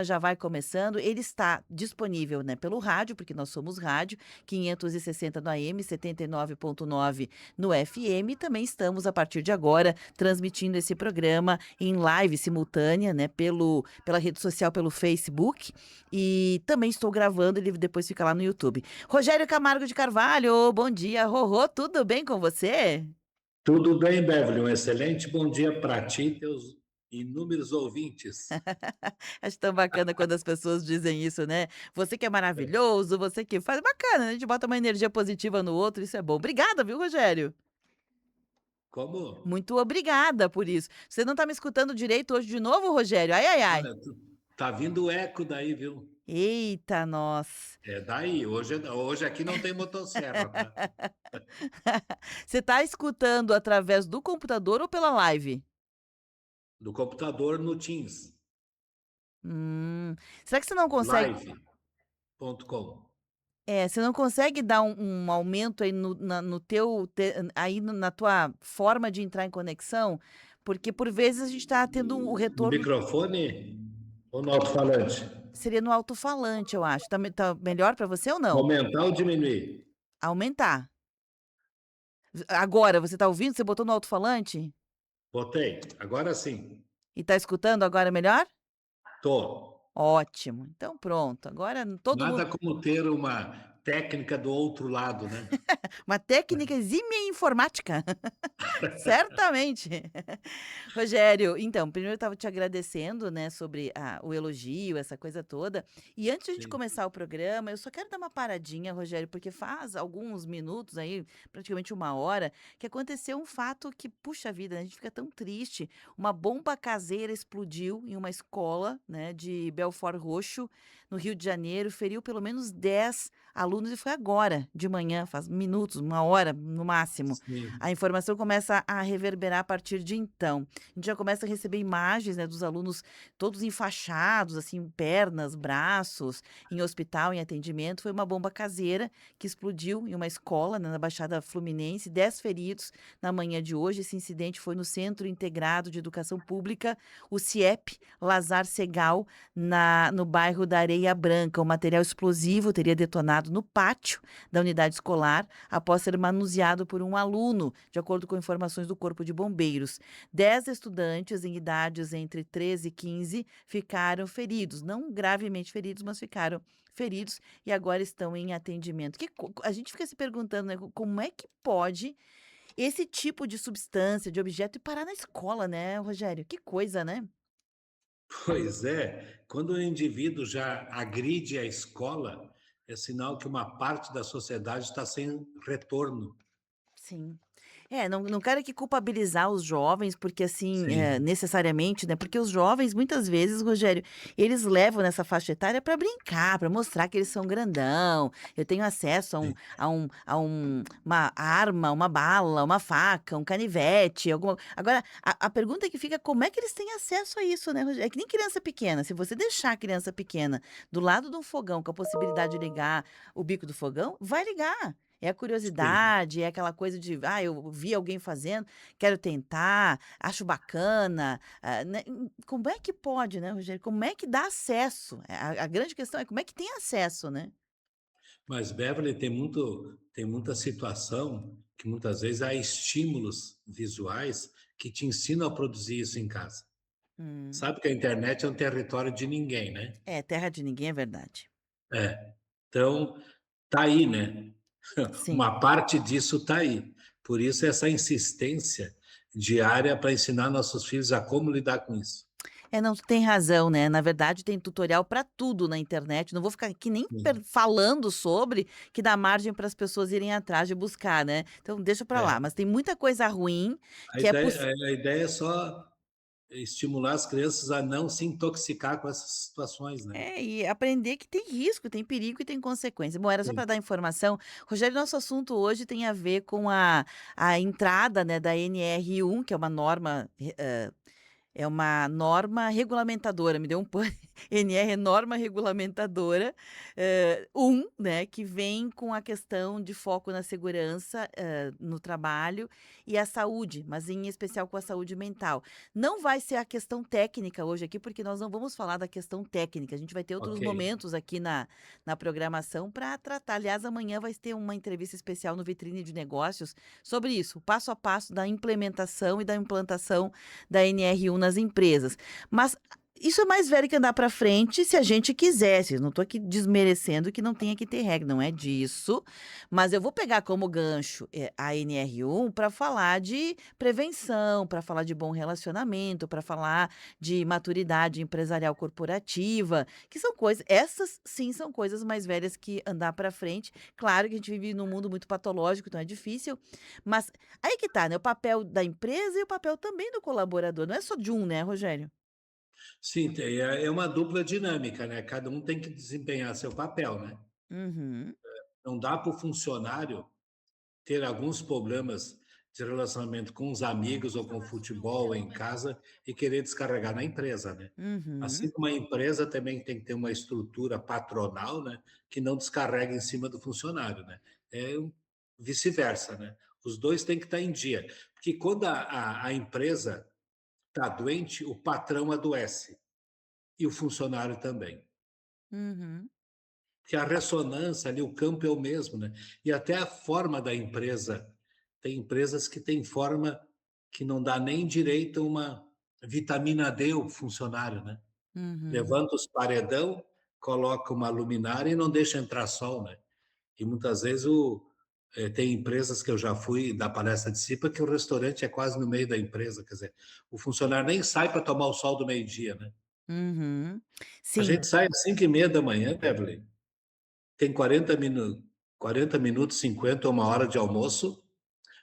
já vai começando, ele está disponível, né, pelo rádio, porque nós somos rádio, 560 no AM, 79,9 no FM, e também estamos, a partir de agora, transmitindo esse programa em live simultânea, né, pela rede social, pelo Facebook, e também estou gravando, ele depois fica lá no YouTube. Rogério Camargo de Carvalho, bom dia, Rorô, tudo bem com você? Tudo bem, Beverly? Um excelente bom dia para ti e teus inúmeros ouvintes. Acho tão bacana quando as pessoas dizem isso, né. Você que é maravilhoso, você que faz bacana, né, a gente bota uma energia positiva no outro, isso é bom. Obrigada, viu, Rogério. Como? Muito obrigada por isso. Você não tá me escutando direito hoje de novo, Rogério? Ai, ai, ai. Olha, tá vindo eco daí, viu? Eita, nós. É daí. Hoje aqui não tem motosserra, tá? Você tá escutando através do computador ou pela live? Do computador no Teams, Hum. Será que você não consegue live.com. você não consegue dar um aumento aí no teu aí na tua forma de entrar em conexão? Porque por vezes a gente está tendo o No retorno microfone ou no alto-falante? seria no alto-falante, eu acho. Tá melhor para você ou não? Aumentar ou diminuir? Aumentar. Agora, você tá ouvindo? Você botou no alto-falante? Botei. Agora sim. E tá escutando agora melhor? Tô. Ótimo, então pronto, agora todo mundo Nada como ter uma técnica do outro lado, né? uma técnica exímia em informática. Certamente. Rogério, então, primeiro eu estava te agradecendo, né, sobre o elogio, essa coisa toda. E antes de a gente Sim. começar o programa, eu só quero dar uma paradinha, Rogério, porque faz alguns minutos aí, praticamente uma hora, que aconteceu um fato que, puxa vida, né, a gente fica tão triste. Uma bomba caseira explodiu em uma escola, né, de Belford Roxo, no Rio de Janeiro, feriu pelo menos 10 alunos e foi agora, de manhã, faz minutos, uma hora no máximo. A Sim. informação começa a reverberar a partir de então. A gente já começa a receber imagens, né, dos alunos todos enfaixados, assim, pernas, braços, em hospital, em atendimento. Foi uma bomba caseira que explodiu em uma escola, né, na Baixada Fluminense, 10 feridos na manhã de hoje. Esse incidente foi no Centro Integrado de Educação Pública, o CIEP Lazar Segal, no bairro da Areia Branca. O material explosivo teria detonado no pátio da unidade escolar após ser manuseado por um aluno, de acordo com informações do Corpo de Bombeiros. 10 estudantes em idades entre 13 e 15 ficaram feridos, não gravemente feridos, mas ficaram feridos e agora estão em atendimento. A gente fica se perguntando, né, como é que pode esse tipo de substância, de objeto ir parar na escola, né, Rogério? Que coisa, né? Pois é, quando o indivíduo já agride a escola, é sinal que uma parte da sociedade está sem retorno. Sim. Não quero aqui culpabilizar os jovens, porque assim, Sim, necessariamente, né, porque os jovens muitas vezes, Rogério, eles levam nessa faixa etária para brincar, para mostrar que eles são grandão, eu tenho acesso sim. uma arma, uma bala, uma faca, um canivete, alguma agora, a pergunta que fica é como é que eles têm acesso a isso, né, Rogério? É que nem criança pequena, se você deixar a criança pequena do lado de um fogão com a possibilidade de ligar o bico do fogão, vai ligar. É a Sim. curiosidade, é aquela coisa de: "Ah, eu vi alguém fazendo, quero tentar, acho bacana", né, como é que pode, né, Rogério, como é que dá acesso? A grande questão é como é que tem acesso, né? Mas Beverly tem muita situação que muitas vezes há estímulos visuais que te ensinam a produzir isso em casa. Hum. Sabe que a internet é um território de ninguém, né? É, terra de ninguém é verdade. É. Então, tá aí, né? Sim. Uma parte disso tá aí. Por isso essa insistência diária para ensinar nossos filhos a como lidar com isso. É, não, tu tem razão, né, na verdade tem tutorial para tudo na internet, não vou ficar aqui nem Sim. falando sobre, que dá margem para as pessoas irem atrás de buscar, né, então deixa para lá, É. mas tem muita coisa ruim A que é ideia poss a ideia é só estimular as crianças a não se intoxicar com essas situações, né. E aprender que tem risco, tem perigo e tem consequência. Bom, era só Sim. para dar informação. Rogério, nosso assunto hoje tem a ver com a entrada, né, da NR1, que é uma norma É uma norma regulamentadora, me deu um pane. NR é norma regulamentadora, né, que vem com a questão de foco na segurança, no trabalho e a saúde, mas em especial com a saúde mental. Não vai ser a questão técnica hoje aqui, porque nós não vamos falar da questão técnica, a gente vai ter outros Ok, momentos aqui na programação para tratar. Aliás, amanhã vai ter uma entrevista especial no Vitrine de Negócios sobre isso, o passo a passo da implementação e da implantação da NR1 nas empresas. Mas isso é mais velho que andar para frente se a gente quisesse. Não estou aqui desmerecendo que não tenha que ter regra, não é disso. Mas eu vou pegar como gancho, a NR1 para falar de prevenção, para falar de bom relacionamento, para falar de maturidade empresarial corporativa, que são coisas, essas sim são coisas mais velhas que andar para frente. Claro que a gente vive num mundo muito patológico, então é difícil, mas aí que tá, né, o papel da empresa e o papel também do colaborador, não é só de um, né, Rogério? sim, é uma dupla dinâmica, né? Cada um tem que desempenhar seu papel, né? Uhum, Não dá para o funcionário ter alguns problemas de relacionamento com os amigos ou com o futebol em casa e querer descarregar na empresa, né? Assim uhum, como a empresa também tem que ter uma estrutura patronal, né, que não descarregue em cima do funcionário, né? É vice-versa, né? Os dois têm que estar em dia, porque quando a empresa está doente, o patrão adoece e o funcionário também. uhum, Que a ressonância ali, o campo é o mesmo, né? E até a forma da empresa. Tem empresas que têm forma que não dá nem direito a uma vitamina D o funcionário, né? uhum. Levanta os paredão, coloca uma luminária e não deixa entrar sol, né? E muitas vezes tem empresas que eu já fui dar palestra de CIPA que o restaurante é quase no meio da empresa, quer dizer, o funcionário nem sai para tomar o sol do meio-dia, né? Uhum. A Sim. gente sai às 5:30 da manhã, Beverly, tem 40 minutos, 50, uma hora de almoço,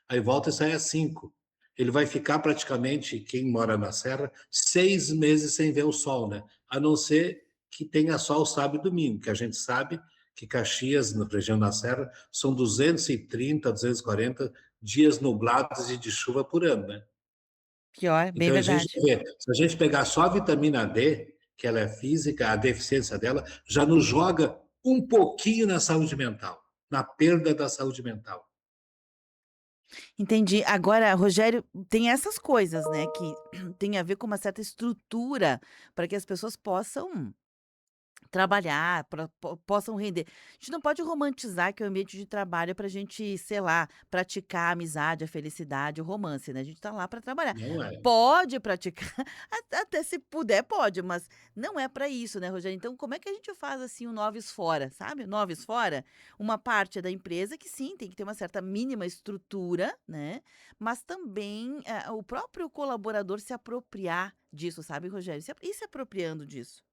aí volta e sai às 5. Ele vai ficar praticamente, quem mora na Serra, 6 meses sem ver o sol, né? A não ser que tenha sol sábado e domingo, que a gente sabe que Caxias, na região da Serra, são 230, 240 dias nublados e de chuva por ano, né? Pior, bem Então a gente verdade. vê, se a gente pegar só a vitamina D, que ela é física, a deficiência dela já nos joga um pouquinho na saúde mental, na perda da saúde mental. Entendi. Agora, Rogério, tem essas coisas, né, que tem a ver com uma certa estrutura para que as pessoas possam trabalhar, para possam render. A gente não pode romantizar que o ambiente de trabalho é pra gente, sei lá, praticar a amizade, a felicidade, o romance, né, a gente tá lá para trabalhar. Não é. Pode praticar, até se puder pode, mas não é para isso, né, Rogério. Então como é que a gente faz, assim, o noves fora, sabe, o noves fora? Uma parte da empresa que sim, tem que ter uma certa mínima estrutura, né, mas também, o próprio colaborador se apropriar disso, sabe, Rogério? Se apropriando disso.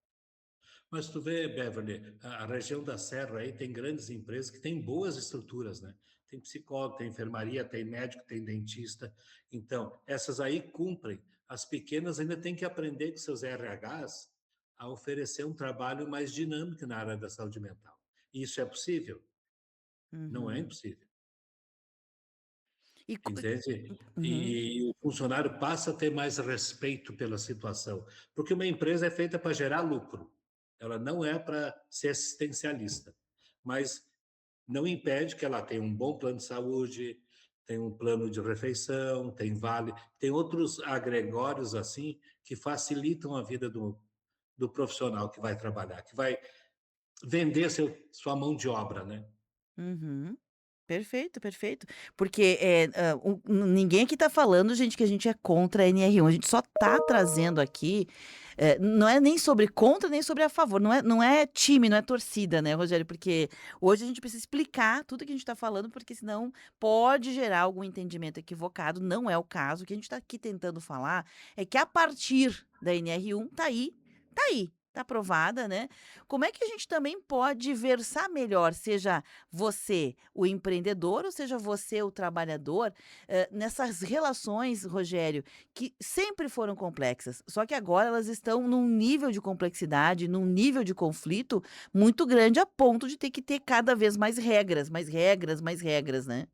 Mas tu vê, Beverly, a região da Serra aí tem grandes empresas que têm boas estruturas, né? Tem psicólogo, tem enfermaria, tem médico, tem dentista. Então, essas aí cumprem. As pequenas ainda têm que aprender com seus RHs a oferecer um trabalho mais dinâmico na área da saúde mental. Isso é possível? Não é Uhum. impossível. E co Entende? uhum, E o funcionário passa a ter mais respeito pela situação, porque uma empresa é feita para gerar lucro, ela não é para ser assistencialista, mas não impede que ela tenha um bom plano de saúde, tem um plano de refeição, tem vale, tem outros agregórios assim que facilitam a vida do profissional que vai trabalhar, que vai vender sua mão de obra, né? uhum. Perfeito, perfeito. Porque, ninguém aqui tá falando, gente, que a gente é contra a NR1, a gente só tá trazendo aqui, não é nem sobre contra, nem sobre a favor, não é time, não é torcida, né, Rogério, porque hoje a gente precisa explicar tudo que a gente tá falando, porque senão pode gerar algum entendimento equivocado, não é o caso. O que a gente tá aqui tentando falar é que a partir da NR1 tá aí, tá aprovada, né. Como é que a gente também pode versar melhor, seja você, o empreendedor, ou seja, você, o trabalhador, nessas relações, Rogério, que sempre foram complexas, só que agora elas estão num nível de complexidade, num nível de conflito muito grande, a ponto de ter que ter cada vez mais regras, mais regras, mais regras, né?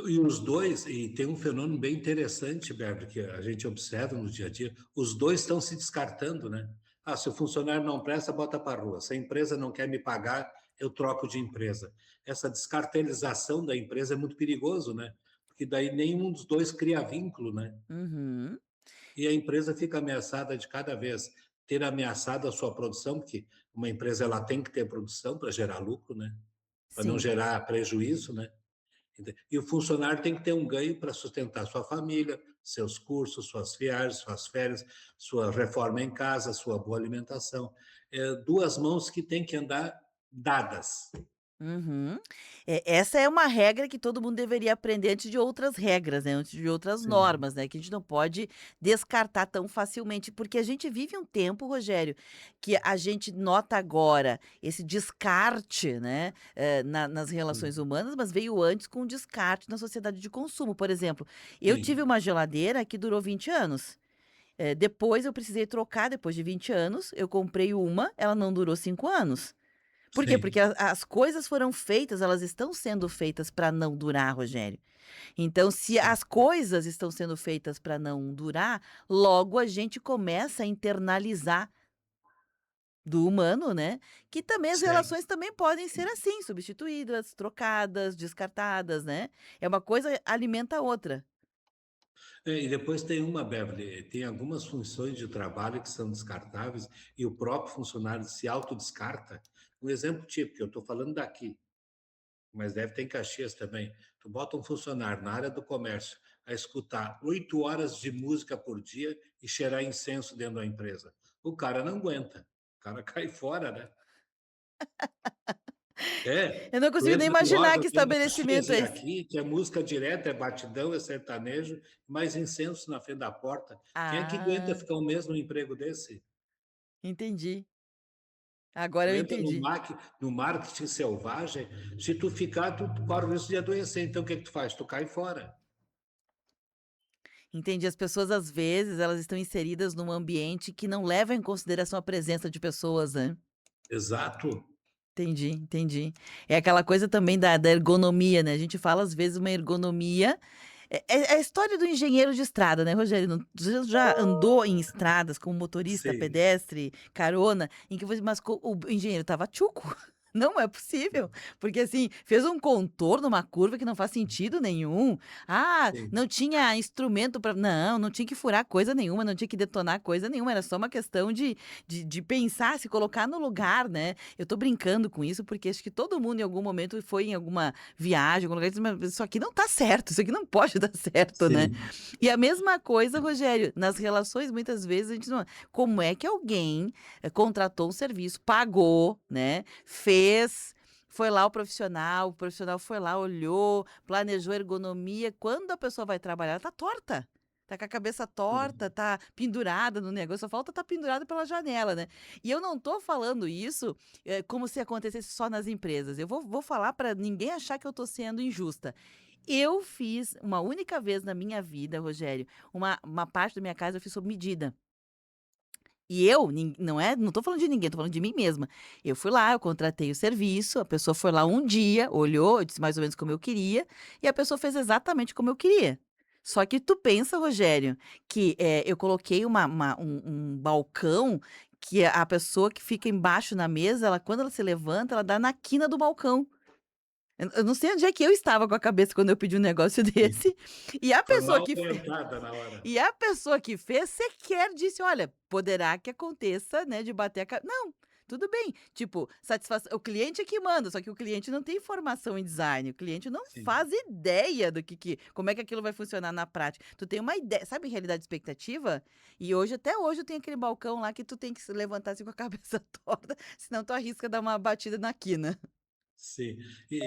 E os dois, e tem um fenômeno bem interessante, Berto, que a gente observa no dia a dia, os dois estão se descartando, né? Ah, se o funcionário não presta, bota para a rua. Se a empresa não quer me pagar, eu troco de empresa. Essa descartelização da empresa é muito perigoso, né? Porque daí nenhum dos dois cria vínculo, né? Uhum. E a empresa fica ameaçada de cada vez ter ameaçado a sua produção, porque uma empresa ela tem que ter produção para gerar lucro, né? Para não Sim. gerar prejuízo, né? E o funcionário tem que ter um ganho para sustentar sua família, seus cursos, suas viagens, suas férias, sua reforma em casa, sua boa alimentação. É duas mãos que têm que andar dadas. Uhum. Essa é uma regra que todo mundo deveria aprender antes de outras regras, né, antes de outras Sim, normas, né, que a gente não pode descartar tão facilmente, porque a gente vive um tempo, Rogério, que a gente nota agora esse descarte, né, nas relações sim, humanas, mas veio antes com o descarte na sociedade de consumo. Por exemplo, eu tive sim, uma geladeira que durou 20 anos. Depois eu precisei trocar, depois de 20 anos, eu comprei uma, ela não durou 5 anos. Por quê? Porque sim, as coisas foram feitas, elas estão sendo feitas para não durar, Rogério. Então, se sim, as coisas estão sendo feitas para não durar, logo a gente começa a internalizar do humano, né, que também as certo. relações também podem ser assim, substituídas, trocadas, descartadas, né. É uma coisa alimenta a outra. E depois tem uma, Beverly, tem algumas funções de trabalho que são descartáveis e o próprio funcionário se autodescarta. Um exemplo típico, eu estou falando daqui, mas deve ter em Caxias também. Tu bota um funcionário na área do comércio a escutar 8 horas de música por dia e cheirar incenso dentro da empresa. O cara não aguenta. O cara cai fora, né? Eu É, não tu consigo nem entra no imaginar órgão que aqui em Caxias estabelecimento e é esse. aqui, que é música direta, é batidão, é sertanejo, mais incenso na frente da porta. Quem é que aguenta Ah, ficar um mês num emprego desse? entendi. Agora Tu eu entra entendi. no marketing selvagem, se tu ficar, tu corre o risco de adoecer. Então, o que que tu faz? Tu cai fora. Entendi. As pessoas, às vezes, elas estão inseridas num ambiente que não leva em consideração a presença de pessoas, né. Exato. Entendi, entendi. É aquela coisa também da ergonomia, né, a gente fala, às vezes, uma ergonomia é a história do engenheiro de estrada, né, Rogério, não você já andou em estradas como motorista, Sim. pedestre, carona, em que você mas o engenheiro estava tchuco. Não é possível, porque, assim, fez um contorno, uma curva que não faz sentido nenhum. Ah, Sim, não tinha instrumento para não, não tinha que furar coisa nenhuma, não tinha que detonar coisa nenhuma, era só uma questão de pensar, se colocar no lugar, né. Eu tô brincando com isso, porque acho que todo mundo em algum momento foi em alguma viagem, algum lugar e disse: "Mas isso aqui não tá certo, isso aqui não pode dar certo, né". sim, E a mesma coisa, Rogério, nas relações muitas vezes a gente não como é que alguém, contratou um serviço, pagou, né, fez, foi lá o profissional foi lá, olhou, planejou ergonomia, quando a pessoa vai trabalhar, ela tá torta. Tá com a cabeça torta, sim, tá pendurada no negócio, só falta tá pendurada pela janela, né. E eu não tô falando isso, como se acontecesse só nas empresas. Eu vou falar para ninguém achar que eu tô sendo injusta. Eu fiz uma única vez na minha vida, Rogério, uma parte da minha casa eu fiz sob medida. E eu, não tô falando de ninguém, tô falando de mim mesma. Eu fui lá, eu contratei o serviço, a pessoa foi lá um dia, olhou, eu disse mais ou menos como eu queria, e a pessoa fez exatamente como eu queria. Só que tu pensa, Rogério, que, eu coloquei um balcão que a pessoa que fica embaixo na mesa, ela quando ela se levanta, ela dá na quina do balcão. Eu não sei onde é que eu estava com a cabeça quando eu pedi um negócio sim. desse, e a Foi pessoa mal que fe orientada na hora. e a pessoa que fez sequer disse: "Olha, poderá que aconteça, né, de bater a ca" não, tudo bem, tipo, satisfação o cliente é que manda, só que o cliente não tem formação em design, o cliente não Sim, faz ideia do que como é que aquilo vai funcionar na prática. Tu tem uma ideia sabe realidade e expectativa? E hoje até hoje eu tenho aquele balcão lá que tu tem que se levantar, assim, com a cabeça torta, senão tu arrisca dar uma batida na quina. sim. E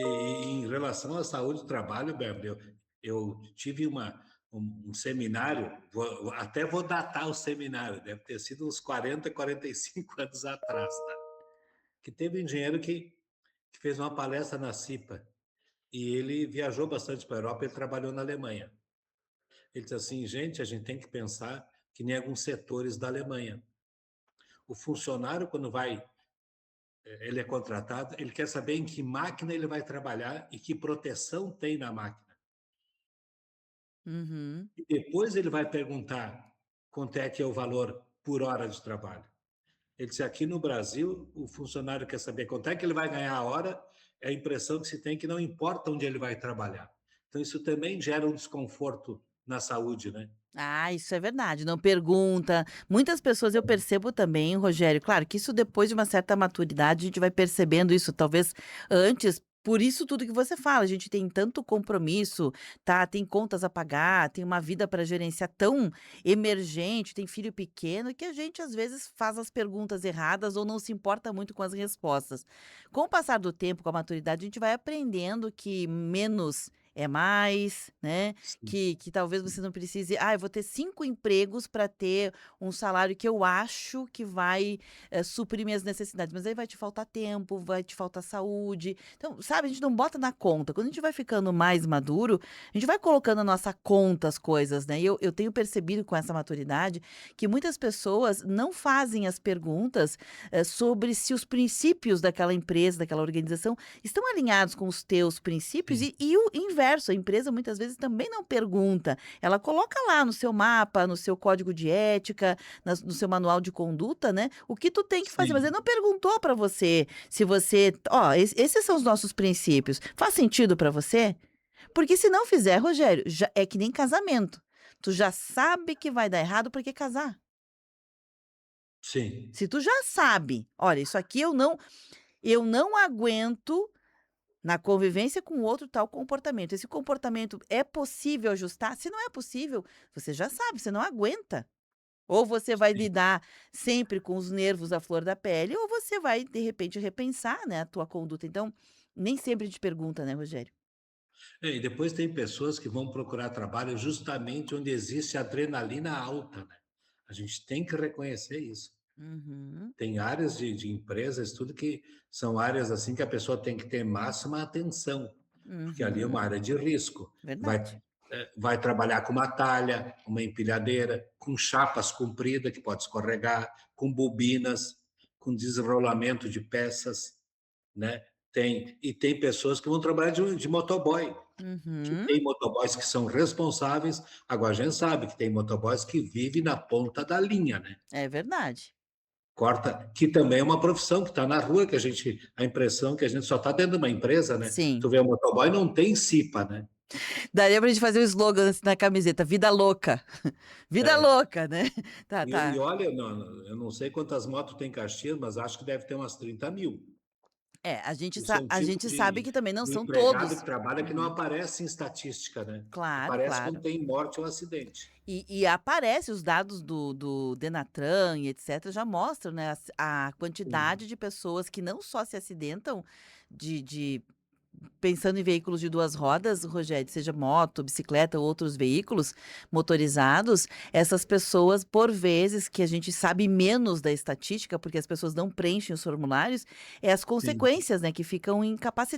em relação à saúde do trabalho, Beverly, eu tive um seminário, até vou datar o seminário, deve ter sido uns 40, 45 anos atrás, tá? Que teve um engenheiro que fez uma palestra na CIPA e ele viajou bastante para a Europa, ele trabalhou na Alemanha. Ele disse assim, gente, a gente tem que pensar que nem alguns setores da Alemanha. O funcionário, quando ele é contratado, ele quer saber em que máquina ele vai trabalhar e que proteção tem na máquina. Uhum. E depois ele vai perguntar quanto é que é o valor por hora de trabalho. Ele disse: "Aqui no Brasil, o funcionário quer saber quanto é que ele vai ganhar a hora, é a impressão que se tem que não importa onde ele vai trabalhar". Então isso também gera um desconforto na saúde, né. Ah, isso é verdade, não pergunta. Muitas pessoas eu percebo também, Rogério, claro que isso depois de uma certa maturidade a gente vai percebendo isso, talvez antes, por isso tudo que você fala, a gente tem tanto compromisso, tá, tem contas a pagar, tem uma vida para gerenciar tão emergente, tem filho pequeno, que a gente às vezes faz as perguntas erradas ou não se importa muito com as respostas. Com o passar do tempo, com a maturidade, a gente vai aprendendo que menos é mais, né? Sim, Que talvez você não precise: "Ah, eu vou ter 5 empregos para ter um salário que eu acho que vai, suprir minhas necessidades", mas aí vai te faltar tempo, vai te faltar saúde. Então, sabe, a gente não bota na conta. Quando a gente vai ficando mais maduro, a gente vai colocando na nossa conta as coisas, né. E eu tenho percebido com essa maturidade que muitas pessoas não fazem as perguntas, sobre se os princípios daquela empresa, daquela organização, estão alinhados com os teus princípios sim, e o inverso, a empresa muitas vezes também não pergunta, ela coloca lá no seu mapa, no seu código de ética, no seu manual de conduta, né, o que tu tem que fazer, mas ele sim, não perguntou para você se você: "Ó, esses são os nossos princípios, faz sentido para você?". Porque se não fizer, Rogério, já é que nem casamento, tu já sabe que vai dar errado, pra que casar? sim. Se tu já sabe: "Olha, isso aqui eu não aguento na convivência com outro tal comportamento. Esse comportamento é possível ajustar? Se não é possível, você já sabe, você não aguenta. Ou você vai Sim. lidar sempre com os nervos à flor da pele, ou você vai, de repente, repensar, né, a tua conduta. Então, nem sempre a gente pergunta, né, Rogério? É, e depois tem pessoas que vão procurar trabalho justamente onde existe adrenalina alta, né. A gente tem que reconhecer isso. Uhum, Tem áreas de empresas, tudo que são áreas, assim, que a pessoa tem que ter máxima atenção, porque ali é uma uhum, área de risco. Vai, verdade. vai trabalhar com uma talha, uma empilhadeira, com chapas compridas que pode escorregar, com bobinas, com desenrolamento de peças, né. Tem pessoas que vão trabalhar de motoboy, que Uhum, tem motoboys que são responsáveis, agora a gente sabe que tem motoboys que vivem na ponta da linha, né. é verdade. Corta, que também é uma profissão que está na rua, que a impressão que a gente só está dentro de uma empresa, né. Sim. Tu vê o motoboy não tem CIPA, né. Daria pra gente fazer o slogan assim na camiseta: "Vida louca". Vida É. louca, né? Tá, E tá. olha, eu não sei quantas motos tem em Caxias, mas acho que deve ter umas 30.000. É, a gente Isso é sa um a tipo gente sabe de que também não de são empregado todos. que trabalha que não Uhum. aparece em estatística, né. Claro, Aparece quando claro. tem morte ou acidente. E aparece os dados do Denatran e etcétera, já mostram, né, a Sim, quantidade de pessoas que não só se acidentam de pensando em veículos de 2 rodas, Rogério, seja moto, bicicleta ou outros veículos motorizados, essas pessoas, por vezes, que a gente sabe menos da estatística, porque as pessoas não preenchem os formulários, é as sim, consequências, né, que ficam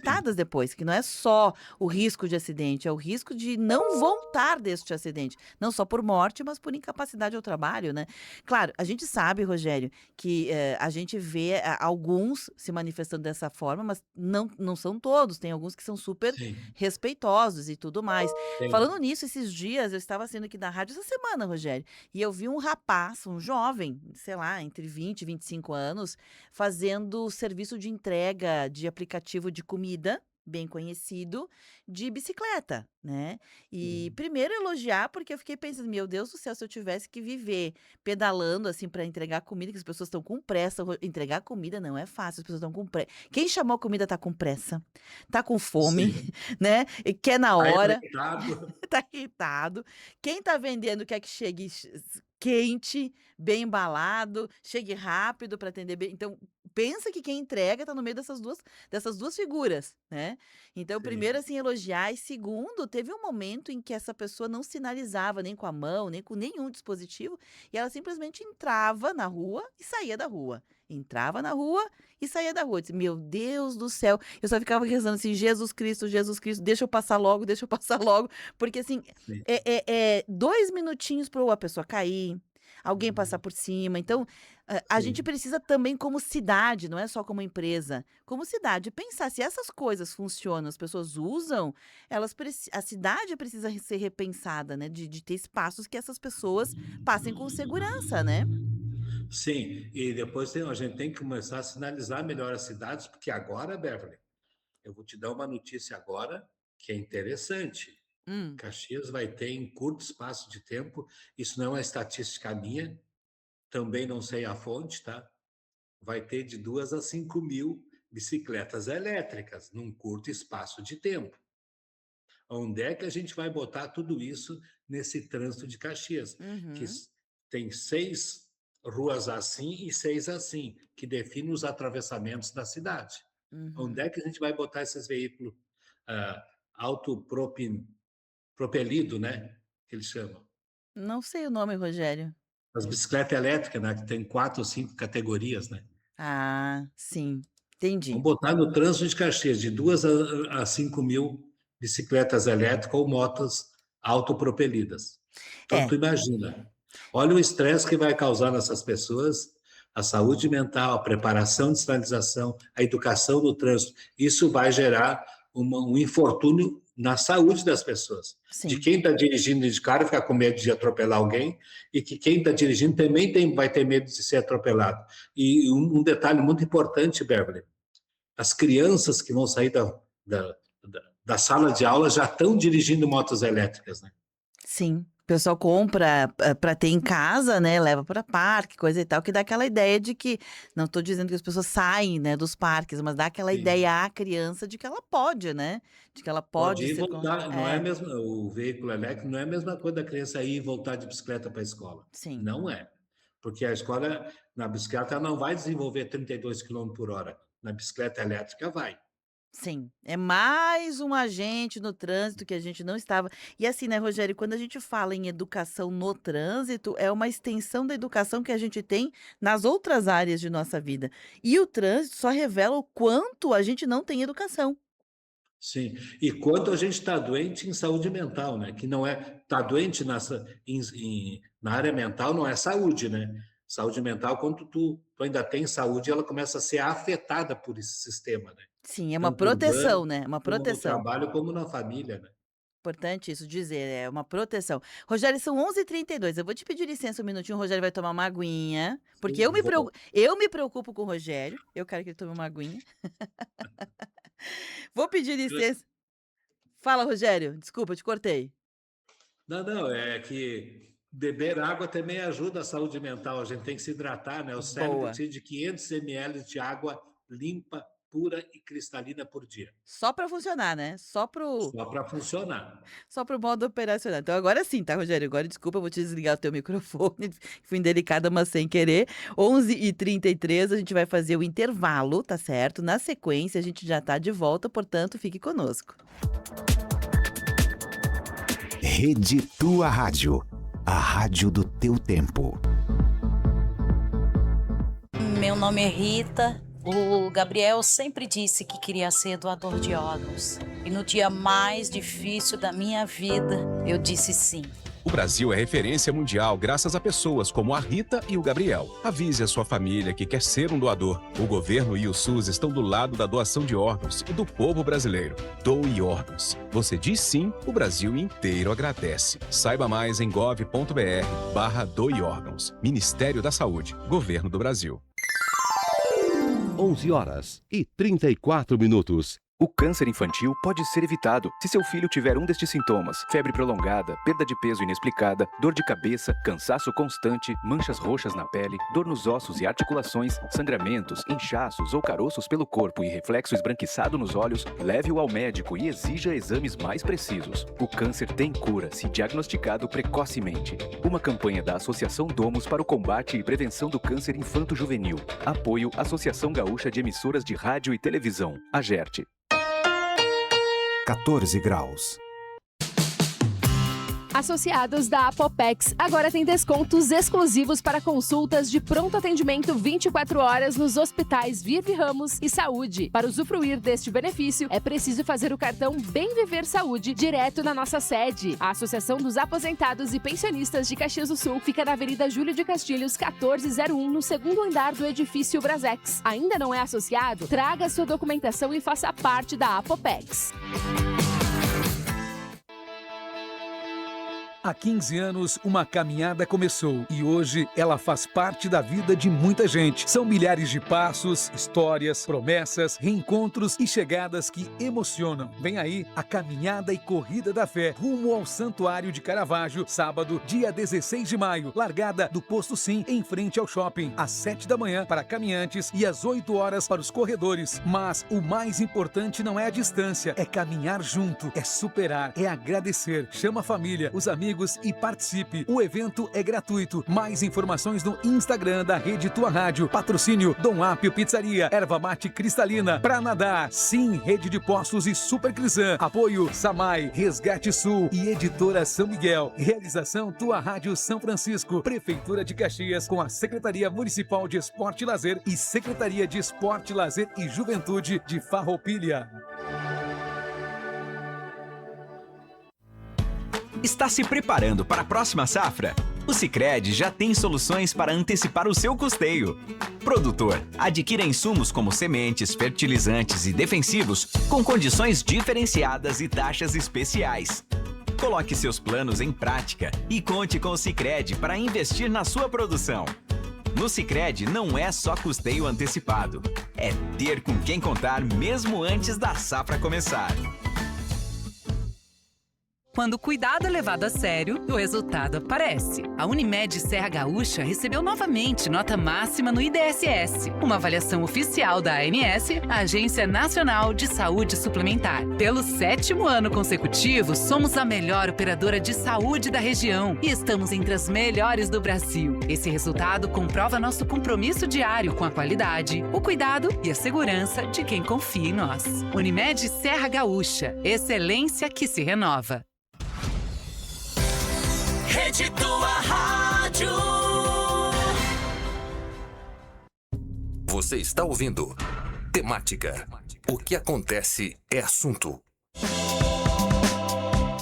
sim, incapacitadas depois, que não é só o risco de acidente, é o risco de não voltar deste acidente, não só por morte, mas por incapacidade ao trabalho, né. Claro, a gente sabe, Rogério, que, a gente vê alguns se manifestando dessa forma, mas não são todos, tem alguns que são super sim, respeitosos e tudo mais. Falando tem. nisso, esses dias eu estava saindo aqui da rádio essa semana, Rogério, e eu vi um rapaz, um jovem, sei lá, entre 20 e 25 anos, fazendo serviço de entrega de aplicativo de comida, bem conhecido, de bicicleta, né. E Sim, primeiro elogiar, porque eu fiquei pensando: "Meu Deus do céu, se eu tivesse que viver pedalando, assim, para entregar comida, que as pessoas estão com pressa, entregar comida não é fácil, as pessoas estão com pressa. Quem chamou a comida tá com pressa, tá com fome, sim. né, e quer na Tá hora, irritado. tá irritado. Quem tá vendendo quer que chegue quente, bem embalado, chegue rápido para atender bem. Então, pensa que quem entrega tá no meio dessas duas figuras, né. Então, primeiro, Sim, assim, elogiar e segundo, teve um momento em que essa pessoa não sinalizava nem com a mão, nem com nenhum dispositivo, e ela simplesmente entrava na rua e saía da rua. Entrava na rua e saía da rua. Eu disse: "Meu Deus do céu", eu só ficava rezando assim: Jesus Cristo, deixa eu passar logo, deixa eu passar logo", porque assim, sim. 2 minutinhos para ou a pessoa cair, alguém passar Uhum. por cima, então, A gente sim. precisa também como cidade, não é só como empresa, como cidade, pensar se essas coisas funcionam, as pessoas usam, a cidade precisa ser repensada, né, de ter espaços que essas pessoas passem com segurança, né. Sim, e depois a gente tem que começar a sinalizar melhor as cidades, porque agora, Beverly, eu vou te dar uma notícia agora que é interessante. Hum, Caxias vai ter em curto espaço de tempo, isso não é uma estatística minha, também não sei a fonte, tá? Vai ter de 2 a 5 mil bicicletas elétricas num curto espaço de tempo. Onde é que a gente vai botar tudo isso nesse trânsito de Caxias? Que uhum, tem 6 ruas assim e 6 assim, que definem os atravessamentos da cidade. Onde uhum. é que a gente vai botar esses veículos ah, autopropelido, né? Que eles chamam. Não sei o nome, Rogério. As bicicletas elétricas, né? Que tem 4 ou 5 categorias, né? Ah, sim, entendi. Vamos botar no trânsito de Caxias de 2 a 5 mil bicicletas elétricas ou motos autopropelidas. Então, É, tu imagina, olha o estresse que vai causar nessas pessoas, a saúde mental, a preparação de sinalização, a educação do trânsito. Isso vai gerar um infortúnio na saúde das pessoas. De sim, quem está dirigindo de carro ficar com medo de atropelar alguém, e que quem está dirigindo também vai ter medo de ser atropelado. E um detalhe muito importante, Beverly, as crianças que vão sair da sala de aula já estão dirigindo motos elétricas, né? sim. O pessoal compra para ter em casa, né, leva para parque, coisa e tal, que dá aquela ideia de que não estou dizendo que as pessoas saem, né, dos parques, mas dá aquela Sim. ideia à criança de que ela pode, né, de que ela Pode pode ir e circun voltar, não é é, mesmo, o veículo elétrico não é a mesma coisa da criança ir e voltar de bicicleta para a escola. sim. Não é. Porque a escola, na bicicleta, ela não vai desenvolver 32 quilômetros por hora. Na bicicleta elétrica, vai. Sim, é mais um agente no trânsito que a gente não estava e assim, né, Rogério, quando a gente fala em educação no trânsito, é uma extensão da educação que a gente tem nas outras áreas de nossa vida. E o trânsito só revela o quanto a gente não tem educação. Sim. E quanto a gente está doente em saúde mental, né? Que não é. Está doente na área mental, não é saúde, né? Saúde mental, quando tu ainda tem saúde, ela começa a ser afetada por esse sistema, né? Sim, é uma Tanto urbano, proteção, né, uma como no proteção. trabalho, como na família, né? Importante isso dizer, é uma proteção. Rogério, são 11h32. Eu vou te pedir licença um minutinho, o Rogério vai tomar uma aguinha, porque Sim, vou. eu me preocupo com o Rogério, eu quero que ele tome uma aguinha. Vou pedir licença. Fala, Rogério, desculpa, eu te cortei. Não, não, é que beber água também ajuda a saúde mental. A gente tem que se hidratar, né? O cérebro Boa. precisa de 500 ml de água limpa, pura e cristalina por dia. Só para funcionar, né, Só para funcionar. só para o modo operacional. Então agora sim, tá, Rogério, agora desculpa, eu vou te desligar o teu microfone, fui indelicada, mas sem querer. 11h33 a gente vai fazer o intervalo, tá certo? Na sequência a gente já tá de volta, portanto fique conosco. Rede Tua Rádio, a rádio do teu tempo. Meu nome é Rita. O Gabriel sempre disse que queria ser doador de órgãos. E no dia mais difícil da minha vida, eu disse sim. O Brasil é referência mundial graças a pessoas como a Rita e o Gabriel. Avise a sua família que quer ser um doador. O governo e o SUS estão do lado da doação de órgãos e do povo brasileiro. Doe órgãos. Você diz sim, o Brasil inteiro agradece. Saiba mais em gov.br/doe órgãos. Ministério da Saúde. Governo do Brasil. 11h34. O câncer infantil pode ser evitado se seu filho tiver um destes sintomas: febre prolongada, perda de peso inexplicada, dor de cabeça, cansaço constante, manchas roxas na pele, dor nos ossos e articulações, sangramentos, inchaços ou caroços pelo corpo e reflexo esbranquiçado nos olhos. Leve-o ao médico e exija exames mais precisos. O câncer tem cura se diagnosticado precocemente. Uma campanha da Associação Domus para o combate e prevenção do câncer infanto-juvenil. Apoio Associação Gaúcha de Emissoras de Rádio e Televisão, AGERT. 14 graus. Associados da Apopex agora têm descontos exclusivos para consultas de pronto atendimento 24 horas nos hospitais Vive Ramos e Saúde. Para usufruir deste benefício, é preciso fazer o cartão Bem Viver Saúde direto na nossa sede. A Associação dos Aposentados e Pensionistas de Caxias do Sul fica na Avenida Júlio de Castilhos, 1401, no segundo andar do edifício Brasex. Ainda não é associado? Traga sua documentação e faça parte da Apopex. Há 15 anos, uma caminhada começou e hoje ela faz parte da vida de muita gente. São milhares de passos, histórias, promessas, reencontros e chegadas que emocionam. Vem aí a Caminhada e Corrida da Fé, rumo ao Santuário de Caravaggio, sábado, dia 16 de maio. Largada do Posto Sim, em frente ao shopping, às 7 da manhã para caminhantes e às 8 horas para os corredores. Mas o mais importante não é a distância, é caminhar junto, é superar, é agradecer. Chama a família, os amigos e participe. O evento é gratuito. Mais informações no Instagram da Rede Tua Rádio. Patrocínio Dom Apio Pizzaria, Erva Mate Cristalina, Pra Nadar, Sim, Rede de Postos e Super Crisan. Apoio Samai, Resgate Sul e Editora São Miguel. Realização Tua Rádio São Francisco, Prefeitura de Caxias, com a Secretaria Municipal de Esporte e Lazer e Secretaria de Esporte, Lazer e Juventude de Farroupilha. Está se preparando para a próxima safra? O Sicredi já tem soluções para antecipar o seu custeio. Produtor, adquira insumos como sementes, fertilizantes e defensivos com condições diferenciadas e taxas especiais. Coloque seus planos em prática e conte com o Sicredi para investir na sua produção. No Sicredi não é só custeio antecipado, é ter com quem contar mesmo antes da safra começar. Quando o cuidado é levado a sério, o resultado aparece. A Unimed Serra Gaúcha recebeu novamente nota máxima no IDSS, uma avaliação oficial da ANS, a Agência Nacional de Saúde Suplementar. Pelo 7º ano consecutivo, somos a melhor operadora de saúde da região e estamos entre as melhores do Brasil. Esse resultado comprova nosso compromisso diário com a qualidade, o cuidado e a segurança de quem confia em nós. Unimed Serra Gaúcha, excelência que se renova. Rede Tua Rádio. Você está ouvindo Temática. O que acontece é assunto.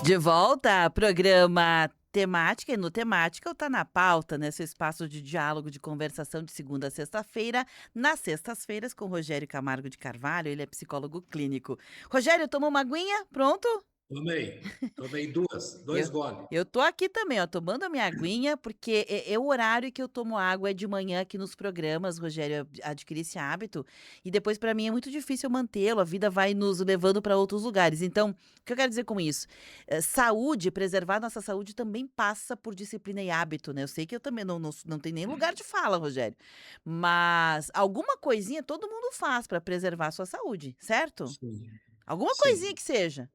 De volta, programa Temática, e no Temática, o Tá na Pauta, né? Seu espaço de diálogo, de conversação de segunda a sexta-feira, nas sextas-feiras, com Rogério Camargo de Carvalho, ele é psicólogo clínico. Rogério, tomou uma aguinha? Pronto? Tomei dois goles. Eu tô aqui também, ó, tomando a minha aguinha, porque é o horário que eu tomo água, é de manhã aqui nos programas, Rogério, eu adquiri esse hábito, e depois para mim é muito difícil mantê-lo, a vida vai nos levando para outros lugares. Então, o que eu quero dizer com isso? Saúde, preservar nossa saúde também passa por disciplina e hábito, né? Eu sei que eu também não tenho nem lugar de fala, Rogério, mas alguma coisinha todo mundo faz para preservar a sua saúde, certo? Sim. Alguma coisinha que seja.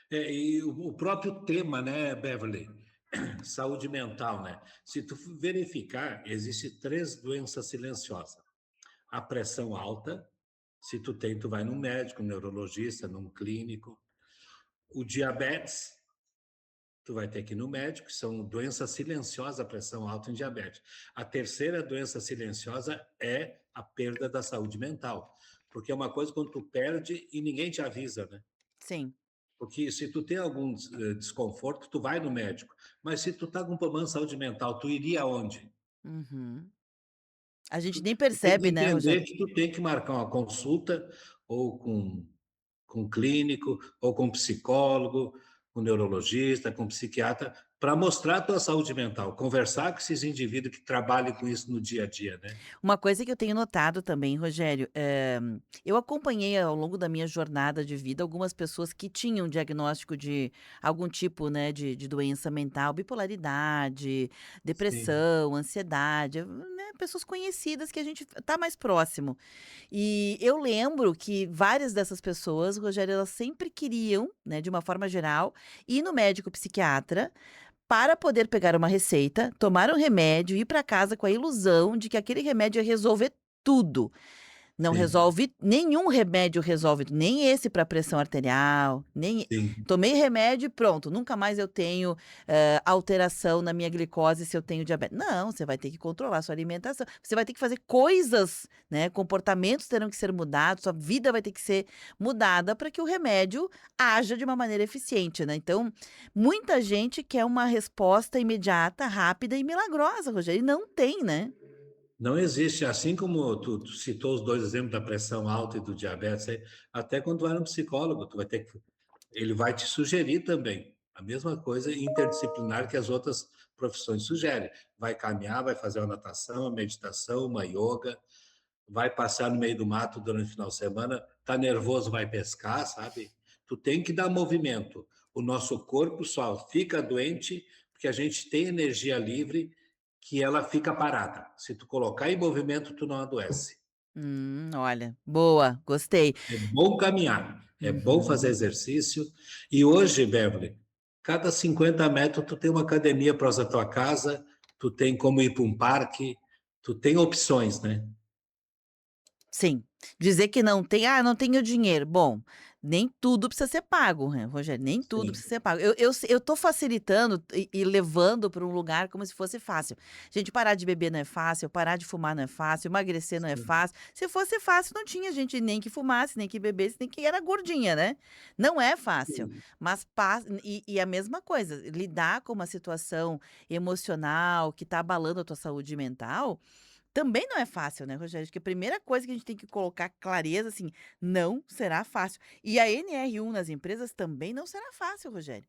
E o próprio tema, né, Beverly? Saúde mental, né? Se tu verificar, existem 3 doenças silenciosas. A pressão alta, se tu tem, tu vai num médico, num neurologista, num clínico. O diabetes, tu vai ter que ir no médico, são doenças silenciosas, a pressão alta e diabetes. A terceira doença silenciosa é a perda da saúde mental. Porque é uma coisa quando tu perde e ninguém te avisa, né? Sim. Porque se tu tem algum desconforto, tu vai no médico. Mas se tu tá com problema de saúde mental, tu iria aonde? Uhum. A gente nem Tu tem que percebe, né, entender Rogério? que tu tem que marcar uma consulta ou com um clínico, ou com um psicólogo, com um neurologista, com um psiquiatra, para mostrar a tua saúde mental, conversar com esses indivíduos que trabalham com isso no dia a dia, né? Uma coisa que eu tenho notado também, Rogério, eu acompanhei ao longo da minha jornada de vida algumas pessoas que tinham diagnóstico de algum tipo, né, de doença mental, bipolaridade, Sim. depressão, ansiedade, né, pessoas conhecidas que a gente tá mais próximo. E eu lembro que várias dessas pessoas, Rogério, elas sempre queriam, né, de uma forma geral, ir no médico psiquiatra para poder pegar uma receita, tomar um remédio e ir para casa com a ilusão de que aquele remédio ia resolver tudo. Não Sim, resolve, nenhum remédio resolve, nem esse para pressão arterial, nem sim, tomei remédio e pronto, nunca mais eu tenho, alteração na minha glicose se eu tenho diabetes. Não, você vai ter que controlar a sua alimentação, você vai ter que fazer coisas, né, comportamentos terão que ser mudados, sua vida vai ter que ser mudada para que o remédio haja de uma maneira eficiente, né. Então, muita gente quer uma resposta imediata, rápida e milagrosa, Rogério, e não tem, né. não existe, assim como tu citou os 2 exemplos da pressão alta e do diabetes aí, até quando tu vai no psicólogo, tu vai ter que ele vai te sugerir também, a mesma coisa interdisciplinar que as outras profissões sugerem. Vai caminhar, vai fazer uma natação, uma meditação, uma ioga, vai passear no meio do mato durante o final de semana, tá nervoso, vai pescar, sabe? Tu tem que dar movimento. O nosso corpo só fica doente porque a gente tem energia livre que ela fica parada. Se tu colocar em movimento, tu não adoece. Olha, boa, gostei. É bom caminhar, é bom fazer Uhum. exercício. E hoje, Beverly, cada 50 metros tu tem uma academia próxima da tua casa, tu tem como ir para um parque, tu tem opções, né? Sim, dizer que não tem: "Ah, não tenho dinheiro", bom, nem tudo precisa ser pago, né, Rogério, nem tudo Sim, precisa ser pago. Eu tô facilitando e levando para um lugar como se fosse fácil. Gente, parar de beber não é fácil, parar de fumar não é fácil, emagrecer não é sim, fácil. Se fosse fácil, não tinha gente nem que fumasse, nem que bebesse, nem que era gordinha, né. Não é fácil, sim, mas e a mesma coisa, lidar com uma situação emocional que tá abalando a tua saúde mental, também não é fácil, né, Rogério? Acho que a primeira coisa que a gente tem que colocar clareza, assim, não será fácil. E a NR1 nas empresas também não será fácil, Rogério.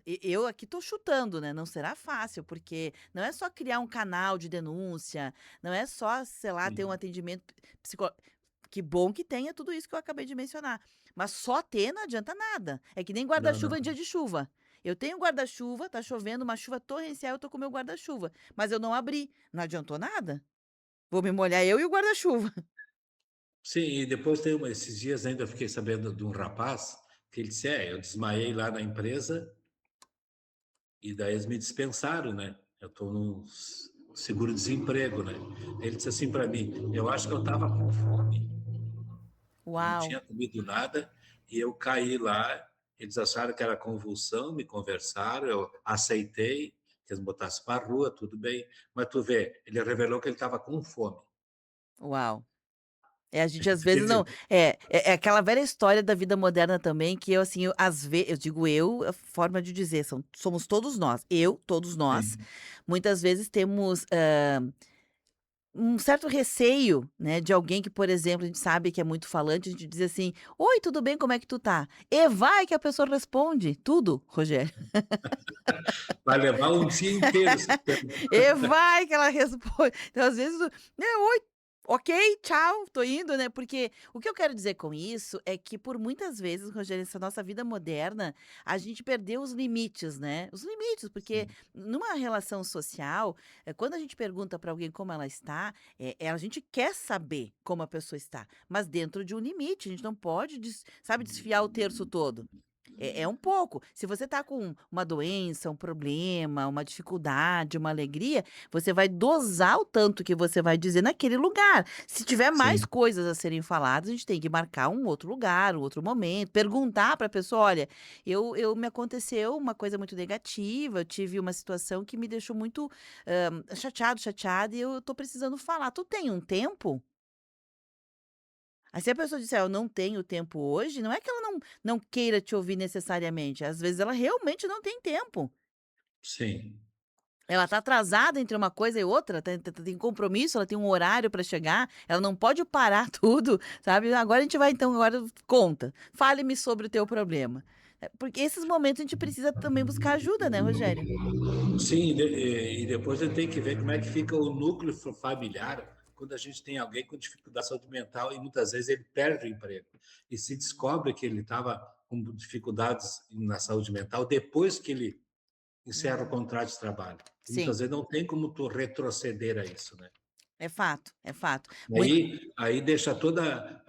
Eu aqui tô chutando, né? Não será fácil, porque não é só criar um canal de denúncia, não é só, sei lá, ter um sim. atendimento psicológico. Que bom que tenha tudo isso que eu acabei de mencionar. Mas só ter não adianta nada. É que nem Não, não. guarda-chuva em dia de chuva. Eu tenho guarda-chuva, tá chovendo, uma chuva torrencial, eu tô com meu guarda-chuva. Mas eu não abri. Não adiantou nada. Vou me molhar eu e o guarda-chuva. Sim, e depois tem esses dias ainda eu fiquei sabendo de um rapaz que ele disse: "É, eu desmaiei lá na empresa e daí eles me dispensaram, né? Eu estou no seguro-desemprego, né?" Ele disse assim para mim: "Eu acho que eu estava com fome. Eu não Uau, tinha comido nada e eu caí lá. Eles acharam que era convulsão, me conversaram, eu aceitei que eles me botassem para a rua, tudo bem. Mas tu vê, ele revelou que ele estava com fome. uau. A gente às Quer vezes não dizer, é aquela velha história da vida moderna também que eu, assim, eu digo eu, a forma de dizer, somos todos nós, todos nós, sim, muitas vezes temos, um certo receio, né, de alguém que, por exemplo, a gente sabe que é muito falante, a gente diz assim: "Oi, tudo bem, como é que tu tá?" E vai que a pessoa responde tudo, Rogério. vai levar um dia inteiro esse tempo. E vai que ela responde. Então, às vezes, né, "Oi, ok, tchau, tô indo", né, porque o que eu quero dizer com isso é que por muitas vezes, Rogério, essa nossa vida moderna, a gente perdeu os limites, né, os limites, porque Sim, numa relação social, quando a gente pergunta para alguém como ela está, a gente quer saber como a pessoa está, mas dentro de um limite, a gente não pode sabe, desfiar o terço todo. É um pouco. Se você tá com uma doença, um problema, uma dificuldade, uma alegria, você vai dosar o tanto que você vai dizer naquele lugar. Se tiver mais sim, coisas a serem faladas, a gente tem que marcar um outro lugar, um outro momento, perguntar para a pessoa: "Olha, eu me aconteceu uma coisa muito negativa, eu tive uma situação que me deixou muito, chateado, chateada e eu tô precisando falar. Tu tem um tempo?" Aí se a pessoa disser: "Eu não tenho tempo hoje", não é que ela não queira te ouvir necessariamente, às vezes ela realmente não tem tempo. sim. Ela tá atrasada entre uma coisa e outra, tem compromisso, ela tem um horário para chegar, ela não pode parar tudo, sabe. "Agora a gente vai então, agora conta, fale-me sobre o teu problema". Porque esses momentos a gente precisa também buscar ajuda, né, Rogério? Sim, e depois ele tem que ver como é que fica o núcleo familiar quando a gente tem alguém com dificuldade de saúde mental e muitas vezes ele perde o emprego. E se descobre que ele estava com dificuldades na saúde mental depois que ele encerra o Uhum. contrato de trabalho. E muitas Sim, vezes não tem como tu retroceder a isso, né? é fato, é fato. Aí deixa toda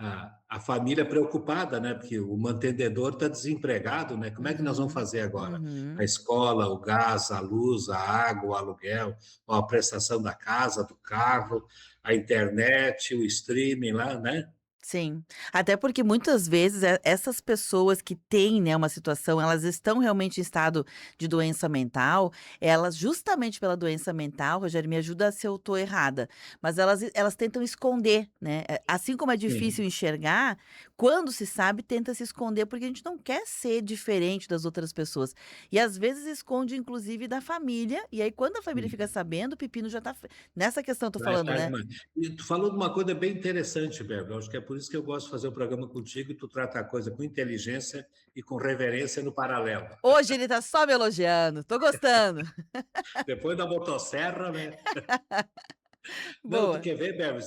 a família preocupada, né? Porque o mantenedor está desempregado, né? Como é que nós vamos Uhum, fazer agora? A uhum. escola, o gás, a luz, a água, o aluguel, a prestação da casa, do carro, a internet, o streaming lá, né? Sim, até porque muitas vezes essas pessoas que têm, né, uma situação, elas estão realmente em estado de doença mental, elas justamente pela doença mental, Rogério, me ajuda se eu tô errada, mas elas tentam esconder, né, assim como é difícil Sim. enxergar, quando se sabe tenta se esconder, porque a gente não quer ser diferente das outras pessoas, e às vezes esconde inclusive da família, e aí quando a família fica Sim. sabendo, o pepino já tá fe nessa questão eu tô Já é falando, tarde né. demais. E tu falou de uma coisa bem interessante, Bárbara, acho que é por isso que eu gosto de fazer o programa contigo e tu trata a coisa com inteligência e com reverência no paralelo. Hoje ele tá só me elogiando, tô gostando. Depois da motosserra, né. Não, tu Boa. quer ver, Bárbara,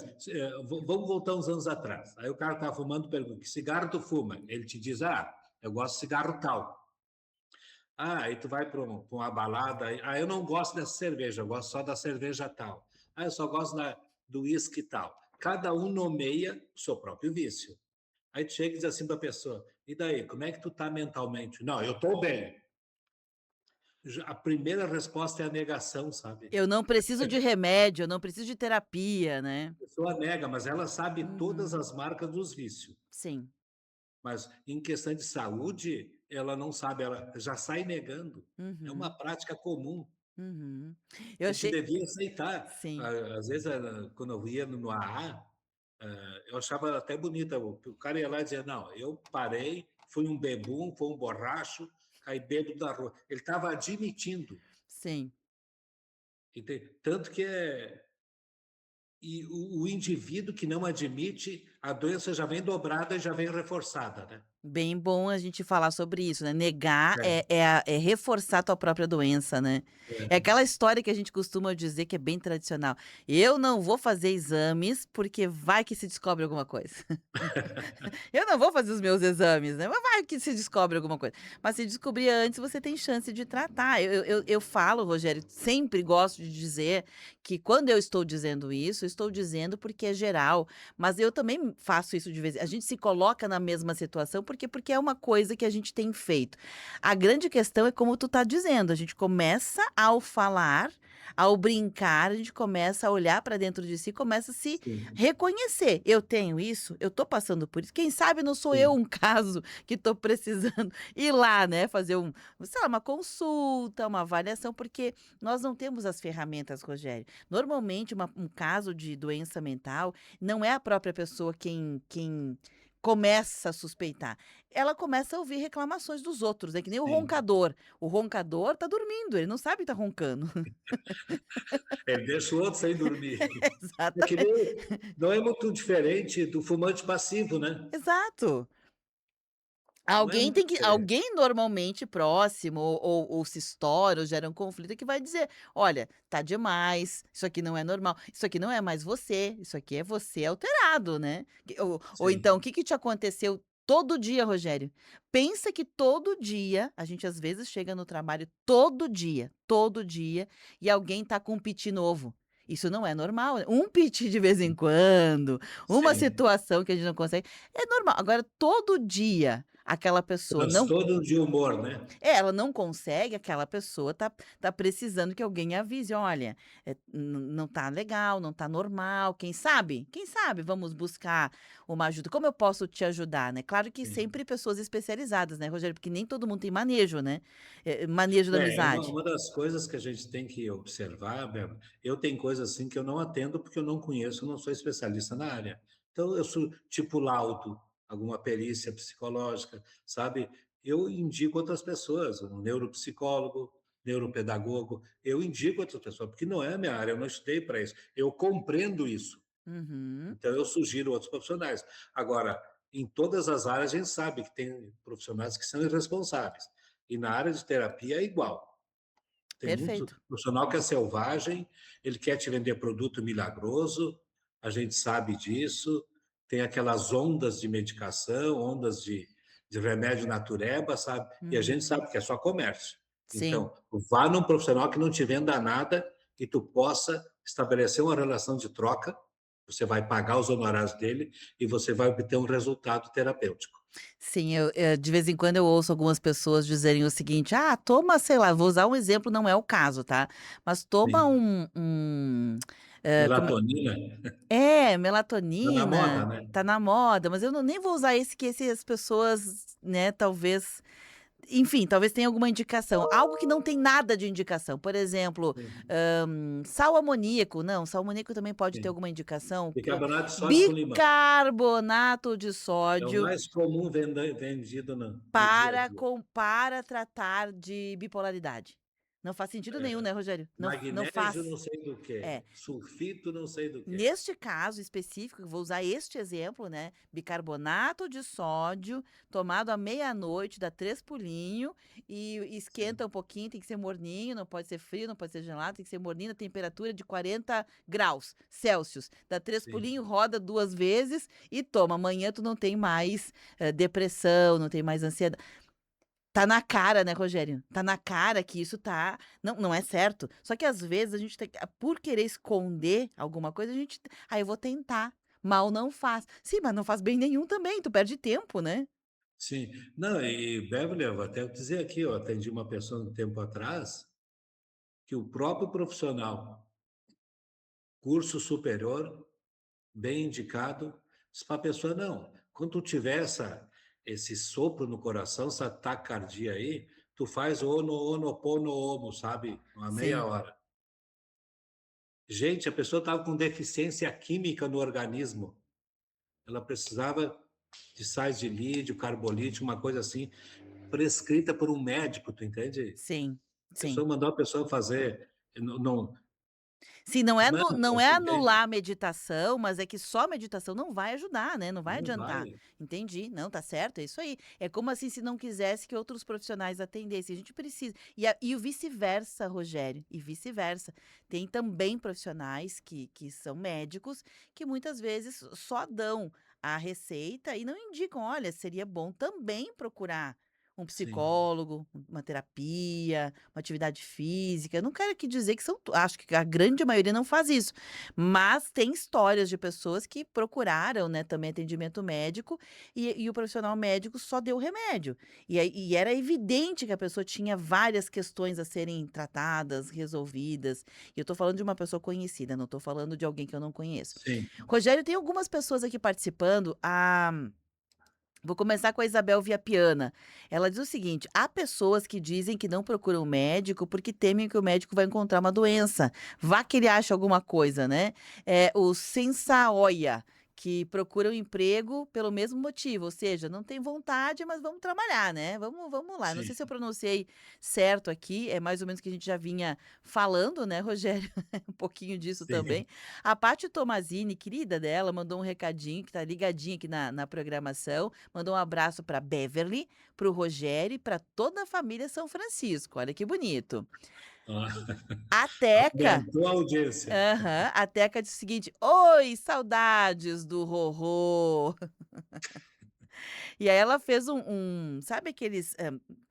vamos voltar uns anos atrás, aí o cara tá fumando, pergunta: "Que cigarro tu fuma?" Ele te diz: "Ah, eu gosto de cigarro tal". Ah, aí tu vai para uma balada, aí, eu não gosto dessa cerveja, eu gosto só da cerveja tal. Ah, eu só gosto do uísque tal. Cada um nomeia o seu próprio vício. Aí tu chega e diz assim para a pessoa: e daí, como é que tu tá mentalmente? Não, eu tô bem. A primeira resposta é a negação, sabe? Eu não preciso de remédio, eu não preciso de terapia, né. A pessoa nega, mas ela sabe todas Uhum. as marcas dos vícios. Sim. Mas em questão de saúde, ela não sabe, ela já sai negando. É uma Uhum. prática comum. Uhum. A Eu gente achei devia aceitar. sim. Às vezes, quando eu ia no AA, eu achava até bonita. O cara ia lá e dizia: Não, eu parei, fui um bebum, fui um borracho, caí bêbado da rua. Ele estava admitindo. Sim. Tanto que é. E o indivíduo que não admite, a doença já vem dobrada e já vem reforçada, né? Bem bom a gente falar sobre isso, né, negar É, é reforçar a tua própria doença, né. É é. aquela história que a gente costuma dizer que é bem tradicional: "Eu não vou fazer exames, porque vai que se descobre alguma coisa". Eu não vou fazer os meus exames, né, mas vai que se descobre alguma coisa. Mas se descobrir antes, você tem chance de tratar. Eu falo, Rogério, sempre gosto de dizer que quando eu estou dizendo isso, eu estou dizendo porque é geral, mas eu também faço isso de vez a gente se coloca na mesma situação, porque é uma coisa que a gente tem feito. A grande questão é como tu tá dizendo, a gente começa ao falar, ao brincar, a gente começa a olhar para dentro de si, começa a se Sim, reconhecer: "Eu tenho isso, eu tô passando por isso, quem sabe não sou eu sim. um caso que tô precisando ir lá, né, fazer sei lá, uma consulta, uma avaliação", porque nós não temos as ferramentas, Rogério. Normalmente um caso de doença mental, não é a própria pessoa quem começa a suspeitar, ela começa a ouvir reclamações dos outros, é que nem Sim. o roncador tá dormindo, ele não sabe que tá roncando. Ele deixa o outro sem dormir. É que Exatamente. nem, não é muito diferente do fumante passivo, né? Exato. Não é muito diferente. Alguém normalmente próximo ou se estoura ou gera um conflito que vai dizer: "Olha, tá demais, isso aqui não é normal, isso aqui não é mais você, isso aqui é você alterado, né". Ou Sim. então: "O que que te aconteceu?" Todo dia, Rogério, pensa que todo dia, a gente às vezes chega no trabalho todo dia, e alguém tá com um piti novo. Isso não é normal, né. Um piti de vez em quando, uma Sim. situação que a gente não consegue, é normal. Agora todo dia aquela pessoa não Transtorno de humor, né? ela não consegue, aquela pessoa tá precisando que alguém avise: "Olha, não tá legal, não tá normal, quem sabe vamos buscar uma ajuda, como eu posso te ajudar?", né. Claro que Sim. sempre pessoas especializadas, né, Rogério, porque nem todo mundo tem manejo, né, manejo da amizade. Uma das coisas que a gente tem que observar, Bárbara, eu tenho coisas assim que eu não atendo porque eu não conheço, eu não sou especialista na área. Então, eu sou tipo laudo, alguma perícia psicológica, sabe? Eu indico outras pessoas, um neuropsicólogo, neuropedagogo, eu indico outras pessoas, porque não é a minha área, eu não estudei para isso. Eu compreendo isso. Uhum. Então, eu sugiro outros profissionais. Agora, em todas as áreas, a gente sabe que tem profissionais que são irresponsáveis. E na área de terapia é igual. Tem muito Perfeito. profissional que é selvagem, ele quer te vender produto milagroso, a gente sabe disso. Tem aquelas ondas de medicação, ondas de remédio natureba, sabe? E a gente Uhum. sabe que é só comércio. Sim. Então, vá num profissional que não te venda nada e tu possa estabelecer uma relação de troca. Você vai pagar os honorários dele e você vai obter um resultado terapêutico. Sim, de vez em quando eu ouço algumas pessoas dizerem o seguinte: "Ah, toma", sei lá, vou usar um exemplo, não é o caso, tá, mas toma Sim, Melatonina, Melatonina, tá na moda, né? tá na moda, mas eu nem vou usar esse que as pessoas, né, talvez, enfim, talvez tenha alguma indicação. Algo que não tem nada de indicação. Por exemplo, Sim, sal amoníaco. Não, sal amoníaco também pode ter sim. alguma indicação. Bicarbonato de sódio com limão. Bicarbonato de É o sódio mais comum vendido no dia a dia. para tratar de bipolaridade. Não faz sentido nenhum, né, Rogério? Não Magnésio faz. não sei do É. que, sulfito não sei do que. Neste caso específico, eu vou usar este exemplo, né? Bicarbonato de sódio, tomado à meia-noite, dá 3 pulinhos e esquenta um pouquinho, tem que ser morninho, não pode ser frio, não pode ser gelado, tem que ser morninho, na temperatura de 40 graus Celsius. Dá 3 Sim. pulinhos, roda 2 vezes e toma. Amanhã tu não tem mais depressão, não tem mais ansiedade. Tá na cara, né, Rogério? Tá na cara que isso tá. Não é certo. Só que às vezes a gente tem. Por querer esconder alguma coisa, a gente. Ah, eu vou tentar. Mal não faz. Sim, mas não faz bem nenhum também. Tu perde tempo, né? Sim. Não, e Beverly, eu vou até dizer aqui, eu atendi uma pessoa um tempo atrás, que o próprio profissional, curso superior, bem indicado, disse para a pessoa, não, quando tu tiver esse sopro no coração, essa taquicardia aí, tu faz o Ho'oponopono, sabe? Uma meia Sim, hora. Gente, a pessoa estava com deficiência química no organismo. Ela precisava de sais de lídio, carbolítio, uma coisa assim, prescrita por um médico, tu entende? sim, A sim. pessoa mandou a pessoa fazer, Sim, não é, não, não é entende? anular a meditação, mas é que só a meditação não vai ajudar, né? Não vai Não adiantar. vai. Entendi. Não, tá certo, é isso aí. É como assim se não quisesse que outros profissionais atendessem. A gente precisa. E o vice-versa, Rogério, e vice-versa. Tem também profissionais que são médicos que muitas vezes só dão a receita e não indicam, olha, seria bom também procurar um Sim, psicólogo, uma terapia, uma atividade física. Eu não quero aqui dizer que são, acho que a grande maioria não faz isso, mas tem histórias de pessoas que procuraram, né, também atendimento médico e o profissional médico só deu remédio. E era evidente que a pessoa tinha várias questões a serem tratadas, resolvidas. E eu tô falando de uma pessoa conhecida, não tô falando de alguém que eu não conheço. sim. Rogério, tem algumas pessoas aqui participando. Vou começar com a Isabel Viapiana. Ela diz o seguinte: há pessoas que dizem que não procuram médico porque temem que o médico vai encontrar uma doença. Vá que ele acha alguma coisa, né? O Sensaoia, que procura um emprego pelo mesmo motivo, ou seja, não tem vontade, mas vamos trabalhar, né? Vamos lá. Não sei Sim, se eu pronunciei certo aqui, é mais ou menos o que a gente já vinha falando, né, Rogério? Um pouquinho disso sim. também. A Paty Tomazini, querida dela, mandou um recadinho que tá ligadinha aqui na programação. Mandou um abraço para Beverly, para o Rogério e para toda a família São Francisco. Olha que bonito. Ah, A Teca, aumentou a audiência. aham, a Teca disse o seguinte: Oi, saudades do Rorô. E aí ela fez sabe aqueles,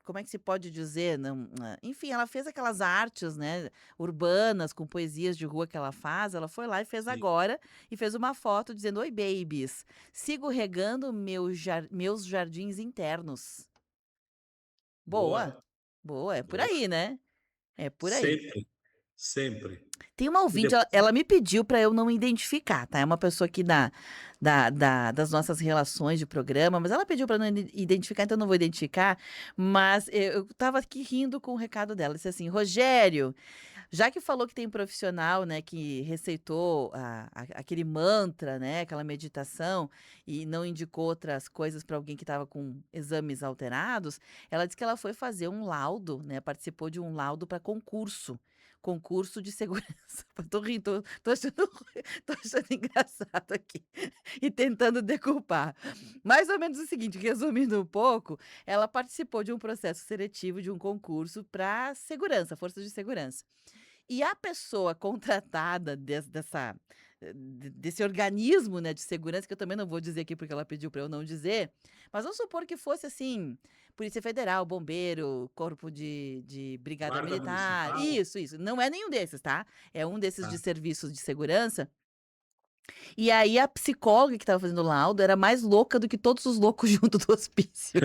como é que se pode dizer? Não, enfim, ela fez aquelas artes, né, urbanas com poesias de rua que ela faz. Ela foi lá e fez Sim. agora e fez uma foto dizendo: Oi, babies, sigo regando meus jardins internos. Boa, Boa, boa, é por boa. aí, né? É por aí. Sempre, sempre. Tem uma E ouvinte, ela, depois, ela me pediu para eu não identificar, tá? É uma pessoa aqui das nossas relações de programa, mas ela pediu para não identificar, então eu não vou identificar. Mas eu tava aqui rindo com o recado dela. Disse assim: Rogério, já que falou que tem um profissional, né, que receitou aquele mantra, né, aquela meditação, e não indicou outras coisas para alguém que estava com exames alterados, ela disse que ela foi fazer um laudo, né, participou de um laudo para concurso de segurança. Tô rindo, tô achando, tô achando engraçado aqui e tentando decupar. Mais ou menos o seguinte, resumindo um pouco, ela participou de um processo seletivo de um concurso para segurança, forças de segurança. E a pessoa contratada desse organismo, né, de segurança, que eu também não vou dizer aqui porque ela pediu para eu não dizer, mas vamos supor que fosse assim, Polícia Federal, Bombeiro, Corpo de Brigada guarda Militar, municipal, isso, não é nenhum desses, tá? É um desses de tá. serviços de segurança. E aí a psicóloga que estava fazendo o laudo era mais louca do que todos os loucos junto do hospício.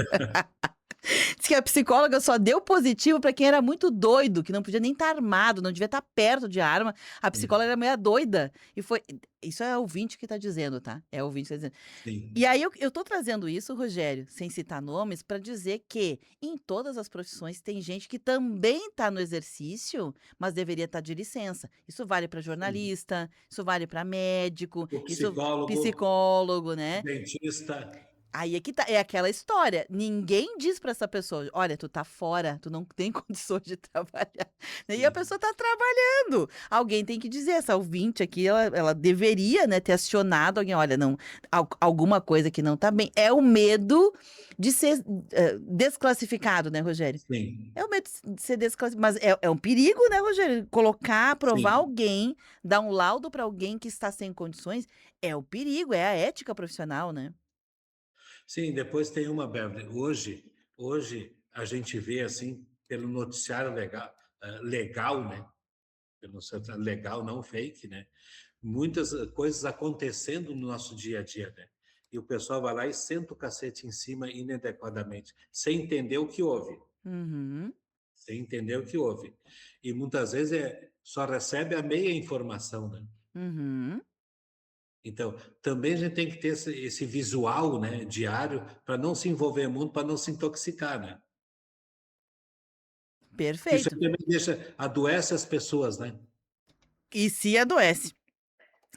Diz que a psicóloga só deu positivo para quem era muito doido, que não podia nem estar armado, não devia estar perto de arma. A psicóloga era meio doida. E foi. Isso é o ouvinte que está dizendo, tá? É o ouvinte que está dizendo. Sim. E aí eu tô trazendo isso, Rogério, sem citar nomes, para dizer que em todas as profissões tem gente que também está no exercício, mas deveria estar de licença. Isso vale para jornalista, isso vale para médico, O isso psicólogo, psicólogo, né? dentista. Aí é que tá, é aquela história. Ninguém diz pra essa pessoa: olha, tu tá fora, tu não tem condições de trabalhar. E a Sim. pessoa tá trabalhando. Alguém tem que dizer, essa ouvinte aqui, ela deveria, né, ter acionado alguém. Olha, não, alguma coisa que não tá bem. É o medo de ser desclassificado, né, Rogério? Sim. É o medo de ser desclassificado. Mas é um perigo, né, Rogério? Colocar, aprovar Sim. alguém, dar um laudo pra alguém que está sem condições, é o perigo, é a ética profissional, né? Sim, depois tem uma, Beverly. Hoje a gente vê assim pelo noticiário legal, né? Pelo noticiário legal, não fake, né? Muitas coisas acontecendo no nosso dia a dia, né? E o pessoal vai lá e senta o cacete em cima inadequadamente, sem entender o que houve, Uhum. sem entender o que houve. E muitas vezes só recebe a meia informação, né? Uhum. Então, também a gente tem que ter esse visual, né, diário, para não se envolver muito, para não se intoxicar, né? Isso aí Perfeito. também adoece as pessoas, né? E se adoece.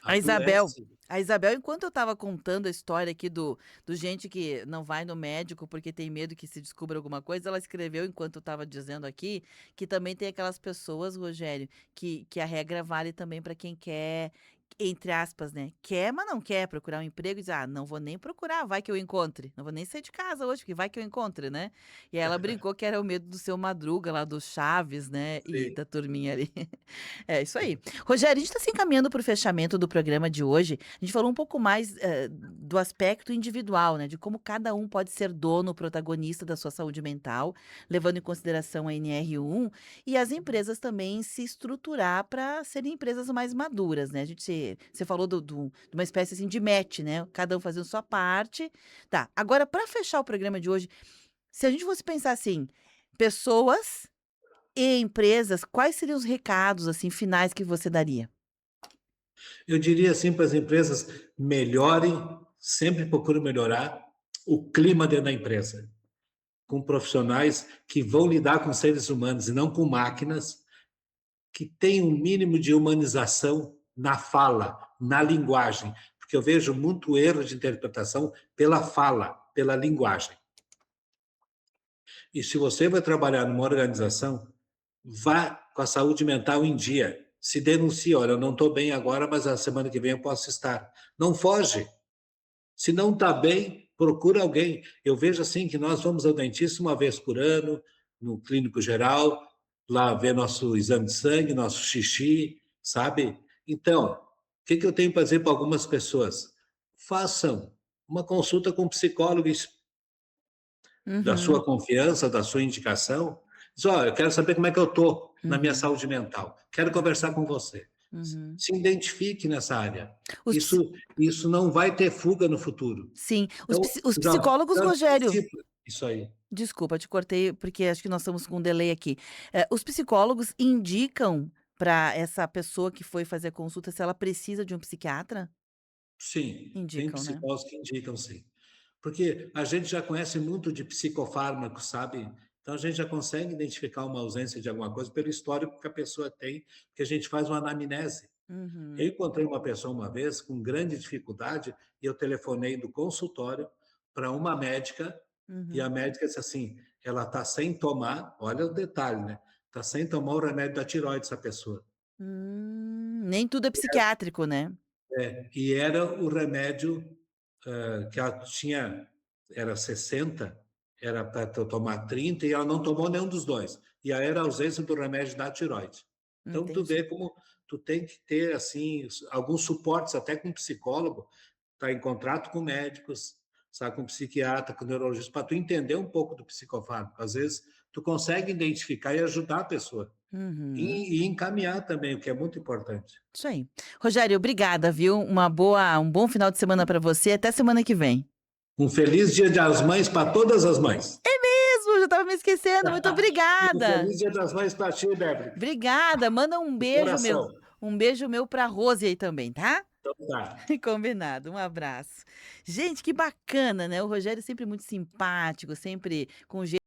A Isabel, Adoece. a Isabel, enquanto eu estava contando a história aqui do gente que não vai no médico porque tem medo que se descubra alguma coisa, ela escreveu, enquanto eu estava dizendo aqui, que também tem aquelas pessoas, Rogério, que a regra vale também para quem quer, entre aspas, né? Quer, mas não quer procurar um emprego e diz, não vou nem procurar, vai que eu encontre. Não vou nem sair de casa hoje, porque vai que eu encontre, né? E aí ela brincou que era o medo do seu Madruga, lá do Chaves, né? E Sim. da turminha ali. É isso aí. Rogério, a gente está se encaminhando para o fechamento do programa de hoje. A gente falou um pouco mais do aspecto individual, né? De como cada um pode ser dono, protagonista da sua saúde mental, levando em consideração a NR1, e as empresas também se estruturar para serem empresas mais maduras, né? Você falou de uma espécie assim, de match, né? Cada um fazendo sua parte. Tá, agora, para fechar o programa de hoje, se a gente fosse pensar assim, pessoas e empresas, quais seriam os recados, assim, finais que você daria? Eu diria assim para as empresas: melhorem, sempre procurem melhorar o clima dentro da empresa, com profissionais que vão lidar com seres humanos e não com máquinas, que têm um mínimo de humanização na fala, na linguagem, porque eu vejo muito erro de interpretação pela fala, pela linguagem. E se você vai trabalhar numa organização, vá com a saúde mental em dia. Se denuncie: olha, eu não estou bem agora, mas a semana que vem eu posso estar. Não foge. Se não está bem, procura alguém. Eu vejo assim que nós vamos ao dentista uma vez por ano, no clínico geral, lá ver nosso exame de sangue, nosso xixi, sabe? Então, o que eu tenho para dizer para algumas pessoas? Façam uma consulta com um psicólogo da Uhum, sua confiança, da sua indicação. Diz: olha, eu quero saber como é que eu estou na minha uhum, saúde mental. Quero conversar com você. uhum. Se identifique nessa área. Os psi Isso não vai ter fuga no futuro. Sim, Então, os já psicólogos, Rogério, antecipa isso aí. desculpa, te cortei, porque acho que nós estamos com um delay aqui. Os psicólogos indicam para essa pessoa que foi fazer a consulta se ela precisa de um psiquiatra? Sim, tem Indicam, né? psicólogos que indicam, sim. Porque a gente já conhece muito de psicofármaco, sabe? Então a gente já consegue identificar uma ausência de alguma coisa pelo histórico que a pessoa tem, porque a gente faz uma anamnese. Eu Uhum, encontrei uma pessoa uma vez com grande dificuldade e eu telefonei do consultório para uma médica e a uhum. médica disse assim: ela está sem tomar, olha o detalhe, né? Está sem tomar o remédio da tireoide, essa pessoa. Nem tudo é psiquiátrico, né? E era o remédio que ela tinha, era 60, era para tomar 30 e ela não tomou nenhum dos dois. E aí era a ausência do remédio da tireoide. Então, tu Entendi. vê como tu tem que ter, assim, alguns suportes, até com psicólogo, tá em contrato com médicos, sabe, com psiquiatra, com neurologista, para tu entender um pouco do psicofármaco. Às vezes, tu consegue identificar e ajudar a pessoa. Uhum. E encaminhar também, o que é muito importante. Isso aí. Rogério, obrigada, viu? Um bom final de semana para você. Até semana que vem. Um feliz Dia das Mães para todas as mães. É mesmo, eu tava me esquecendo. Muito obrigada. Feliz Dia das Mães pra ti, Débora. Obrigada. Manda um beijo meu. Coração. Um beijo meu pra Rose aí também, tá? Então tá. Combinado. Um abraço. Gente, que bacana, né? O Rogério sempre muito simpático, sempre com jeito